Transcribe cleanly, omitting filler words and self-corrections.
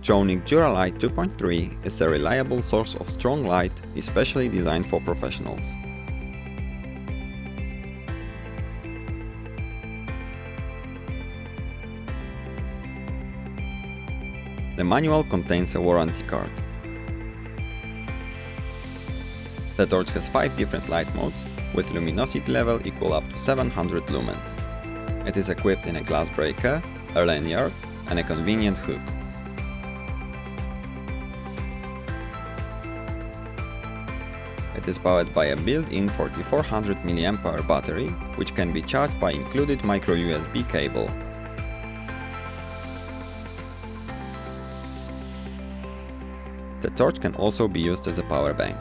MACTRONIC Duralight 2.3 is a reliable source of strong light, especially designed for professionals. The manual contains a warranty card. The torch has 5 different light modes, with luminosity level equal up to 700 lumens. It is equipped in a glass breaker, a lanyard, and a convenient hook. It is powered by a built-in 4400 mAh battery, which can be charged by included micro USB cable. The torch can also be used as a power bank.